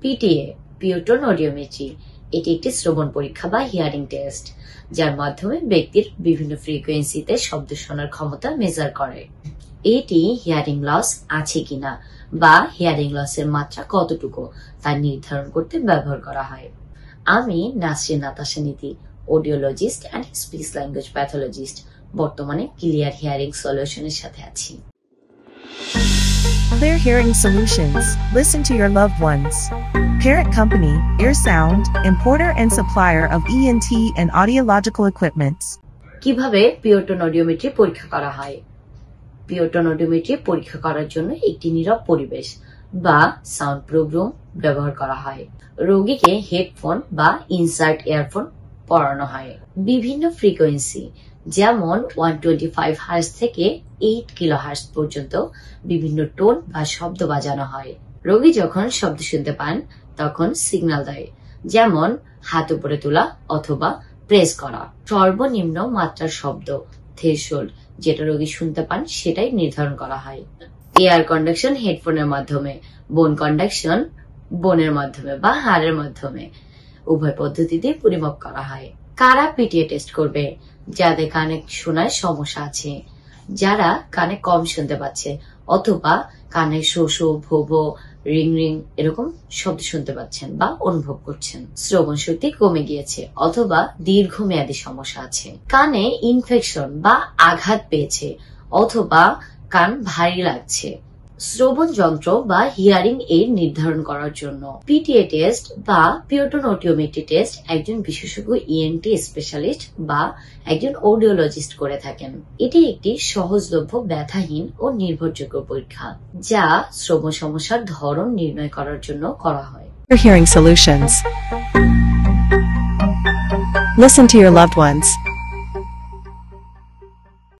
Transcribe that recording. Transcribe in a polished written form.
PTA পিওটন audiometry এটি একটি শ্রবণ পরীক্ষা বা হিয়ারিং টেস্ট, যার মাধ্যমে ব্যক্তির বিভিন্ন ফ্রিকোয়েন্সিতে শব্দ শোনার ক্ষমতা মেজার করে। এটি হিয়ারিং লস আছে কিনা বা হিয়ারিং লসের মাত্রা কতটুকু তা নির্ধারণ করতে ব্যবহার করা হয়। আমি নাসরিন নাতাশা নীতি, audiologist and speech language pathologist, বর্তমানে ক্লিয়ার হিয়ারিং সলিউশনের সাথে আছি। Clear Hearing Solutions. Listen to your loved ones. Parent company, Ear Sound, importer and supplier of ENT and audiological equipments. কিভাবে পিওটন অডিওমেট্রি পরীক্ষা করা হয়? পিওটন অডিওমেট্রি পরীক্ষা করার জন্য একটি নীরব পরিবেশ বা সাউন্ড প্রুফ রুম ব্যবহার করা হয়। রোগীকে হেডফোন বা ইনসার্ট ইয়ারফোন পরানো হয়। বিভিন্ন ফ্রিকোয়েন্সি যেমন 125 হার্জ থেকে 8 কিলো হার্জ পর্যন্ত বিভিন্ন টোন বা শব্দ বাজানো হয়। রোগী যখন শব্দ শুনতে পান তখন সিগন্যাল দেয়, যেমন হাত উপরে তোলা অথবা প্রেস করা। সর্বনিম্ন মাত্রার শব্দ থ্রেশহোল্ড যেটা রোগী শুনতে পান সেটাই নির্ধারণ করা হয়। এয়ার কন্ডাকশন হেডফোনের মাধ্যমে, বোন কন্ডাকশন বোনের মাধ্যমে বা হাড়ের মাধ্যমে, উভয় পদ্ধতিতে পরিমাপ করা হয়। কারা পিটিএ টেস্ট করবে? যাদের কানে শোনায় সমস্যা আছে, যারা কানে কম শুনতে পাচ্ছে অথবা কানে শো শো ভো ভো রিং রিং এরকম শব্দ শুনতে পাচ্ছেন বা অনুভব করছেন, শ্রবণ শক্তি কমে গিয়েছে অথবা দীর্ঘমেয়াদী সমস্যা আছে, কানে ইনফেকশন বা আঘাত পেয়েছে অথবা কান ভারী লাগছে। শ্রবণ যন্ত্র বা হিয়ারিং এর নির্ধারণ করার জন্য পিটিএ টেস্ট বা পিওটন অডিওমেট্রি টেস্ট একজন বিশেষজ্ঞ ইএনটি স্পেশালিস্ট বা একজন অডিওলজিস্ট করে থাকেন। এটি একটি সহজলভ্য, ব্যথাহীন ও নির্ভরযোগ্য পরীক্ষা যা শ্রবণ সমস্যার ধরন নির্ণয় করার জন্য করা হয়। Clear Hearing Solutions. Listen to your loved ones.